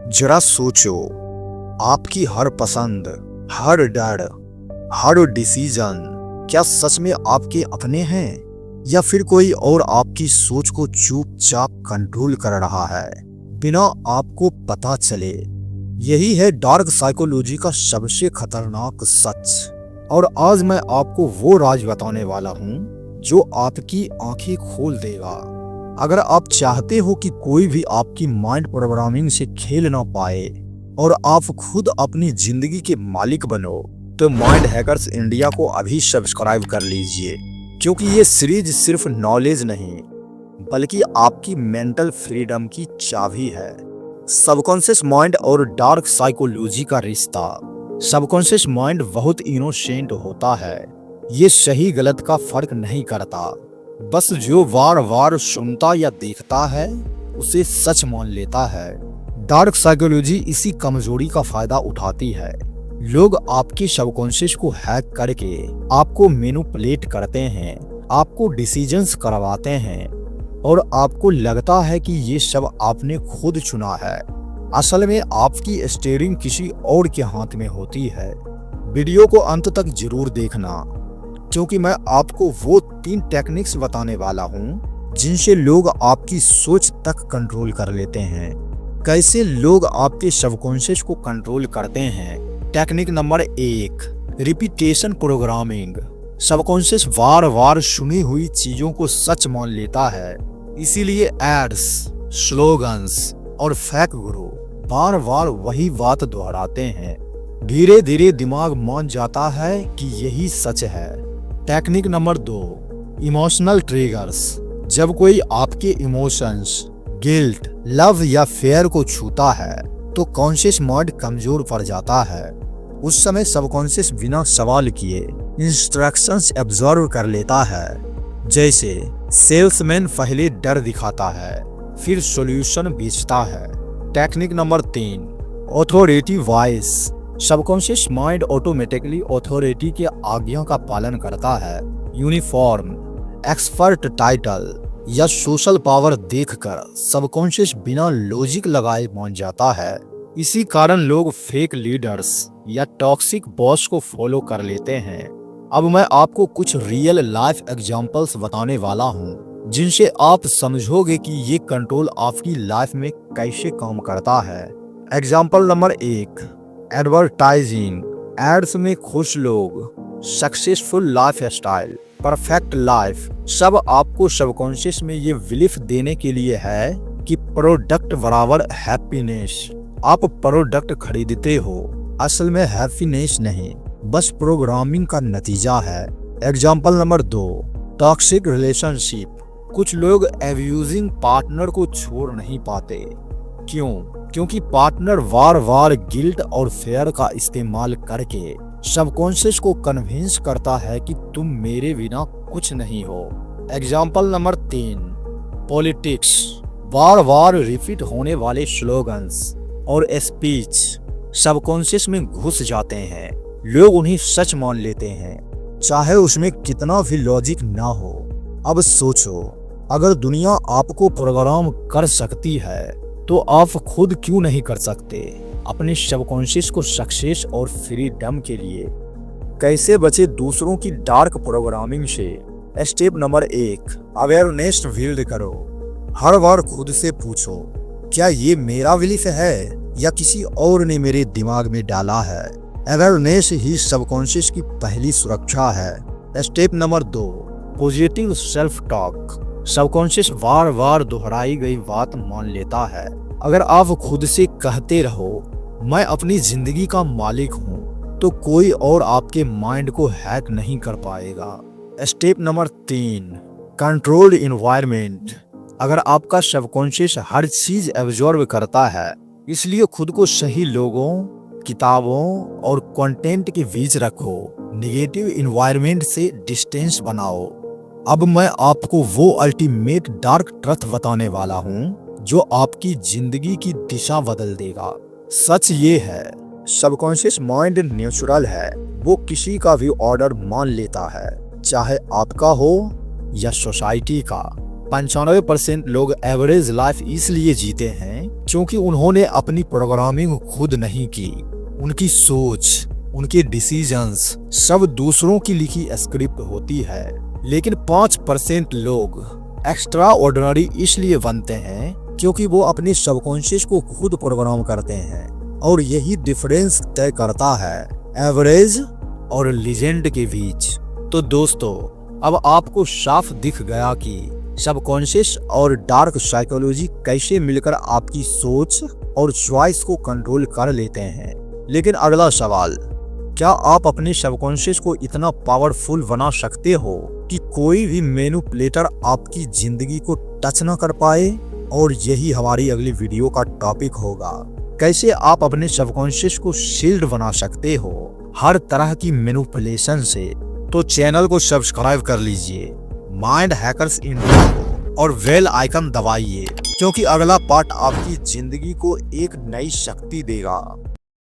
जरा सोचो, आपकी हर पसंद, हर डर, हर डिसीजन क्या सच में आपके अपने हैं या फिर कोई और आपकी सोच को चुपचाप कंट्रोल कर रहा है बिना आपको पता चले। यही है डार्क साइकोलॉजी का सबसे खतरनाक सच। और आज मैं आपको वो राज बताने वाला हूँ जो आपकी आंखें खोल देगा। अगर आप चाहते हो कि कोई भी आपकी माइंड प्रोग्रामिंग से खेल ना पाए और आप खुद अपनी जिंदगी के मालिक बनो, तो माइंड हैकर्स इंडिया को अभी सब्सक्राइब कर लीजिए, क्योंकि ये सीरीज सिर्फ नॉलेज नहीं बल्कि आपकी मेंटल फ्रीडम की चाबी है। सबकॉन्शियस माइंड और डार्क साइकोलॉजी का रिश्ता। सबकॉन्शियस माइंड बहुत इनोसेंट होता है। ये सही गलत का फर्क नहीं करता, बस जो बार बार सुनता या देखता है उसे सच मान लेता है। डार्क साइकोलॉजी इसी कमजोरी का फायदा उठाती है। लोग आपके सबकॉन्शियस को हैक करके आपको मैनिपुलेट करते हैं, आपको डिसीजंस करवाते हैं और आपको लगता है कि ये सब आपने खुद चुना है। असल में आपकी स्टीयरिंग किसी और के हाथ में होती है। वीडियो को अंत तक जरूर देखना, क्योंकि मैं आपको वो 3 टेक्निक्स बताने वाला हूँ जिनसे लोग आपकी सोच तक कंट्रोल कर लेते हैं। कैसे लोग आपके सबकॉन्शियस को कंट्रोल करते हैं। Technique number 1, repetition programming. Subconscious बार बार सुनी हुई चीजों को सच मान लेता है, इसीलिए एड्स, स्लोगन्स और फेक गुरु बार बार वही बात दोहराते हैं। धीरे धीरे दिमाग मान जाता है कि यही सच है। Technique number 2, emotional triggers. जब कोई आपके इमोशंस, गिल्ट, लव या फेयर को छूता है तो कॉन्शियस माइंड कमजोर पड़ जाता है। उस समय सबकॉन्शियस बिना सवाल किए इंस्ट्रक्शंस एब्जॉर्व कर लेता है। जैसे सेल्समैन पहले डर दिखाता है, फिर सॉल्यूशन बेचता है। Technique number 3, authority voice. Subconscious mind automatically authority के आज्ञा का पालन करता है। यूनिफॉर्म, एक्सपर्ट टाइटल या सोशल पावर देखकर सबकॉन्शियस बिना लॉजिक लगाए मान जाता है। इसी कारण लोग फेक लीडर्स या टॉक्सिक बॉस को फॉलो कर लेते हैं। अब मैं आपको कुछ रियल लाइफ एग्जांपल्स बताने वाला हूँ जिनसे आप समझोगे कि ये कंट्रोल आपकी लाइफ में कैसे काम करता है। Example number 1, advertising. एड्स में खुश लोग, successful life style, perfect life, सब आपको सबकॉन्शियस में ये बिलीफ देने के लिए है कि प्रोडक्ट बराबर हैप्पीनेस। आप प्रोडक्ट खरीदते हो, असल में हैप्पीनेस नहीं, बस प्रोग्रामिंग का नतीजा है। Example number 2, toxic relationship. कुछ लोग एब्यूजिंग पार्टनर को छोड़ नहीं पाते। क्यों? क्योंकि पार्टनर बार बार गिल्ट और फेयर का इस्तेमाल करके सबकॉन्शियस को कन्विंस करता है कि तुम मेरे बिना कुछ नहीं हो। Example number 3, politics. बार बार रिपीट होने वाले स्लोगन्स और स्पीच सबकॉन्शियस में घुस जाते हैं। लोग उन्हें सच मान लेते हैं, चाहे उसमें कितना भी लॉजिक ना हो। अब सोचो, अगर दुनिया आपको प्रोग्राम कर सकती है तो आप खुद क्यों नहीं कर सकते। अपने सबकॉन्शियस को सक्सेस और फ्रीडम के लिए। कैसे बचे दूसरों की डार्क प्रोग्रामिंग से। स्टेप नंबर 1, अवेयरनेस बिल्ड करो। हर बार खुद से पूछो, क्या ये मेरा बिलीफ है या किसी और ने मेरे दिमाग में डाला है। अवेयरनेस ही सबकॉन्शियस की पहली सुरक्षा है। Step number 2, positive self talk. Subconscious बार बार दोहराई गई बात मान लेता है। अगर आप खुद से कहते रहो मैं अपनी जिंदगी का मालिक हूँ, तो कोई और आपके माइंड को हैक नहीं कर पाएगा। Step number 3, controlled environment. अगर आपका सबकॉन्शियस हर चीज एब्जॉर्ब करता है, इसलिए खुद को सही लोगों, किताबों और कंटेंट के बीच रखो। नेगेटिव इन्वायरमेंट से डिस्टेंस बनाओ। अब मैं आपको वो अल्टीमेट डार्क ट्रुथ बताने वाला हूँ जो आपकी जिंदगी की दिशा बदल देगा। सच ये है, सबकॉन्शियस माइंड नेचुरल है। वो किसी का भी ऑर्डर मान लेता है, चाहे आपका हो या सोसाइटी का। 95% लोग एवरेज लाइफ इसलिए जीते हैं क्योंकि उन्होंने अपनी प्रोग्रामिंग खुद नहीं की। उनकी सोच, उनके डिसीजंस सब दूसरों की लिखी स्क्रिप्ट होती है। लेकिन 5% लोग एक्स्ट्रा ऑर्डिनरी इसलिए बनते हैं क्योंकि वो अपने सबकॉन्शियस को खुद प्रोग्राम करते हैं। और यही डिफरेंस तय करता है एवरेज और लीजेंड के बीच। तो दोस्तों, अब आपको साफ दिख गया कि सबकॉन्शियस और डार्क साइकोलॉजी कैसे मिलकर आपकी सोच और चॉइस को कंट्रोल कर लेते हैं। लेकिन अगला सवाल, क्या आप अपने सबकॉन्शियस को इतना पावरफुल बना सकते हो कि कोई भी मैनिपुलेटर आपकी जिंदगी को टच न कर पाए? और यही हमारी अगली वीडियो का टॉपिक होगा, कैसे आप अपने सबकॉन्शियस को शील्ड बना सकते हो हर तरह की मैनिपुलेशन से। तो चैनल को सब्सक्राइब कर लीजिए माइंड हैकर्स इंडिया को और बेल आइकन दबाइए, क्योंकि अगला पार्ट आपकी जिंदगी को एक नई शक्ति देगा।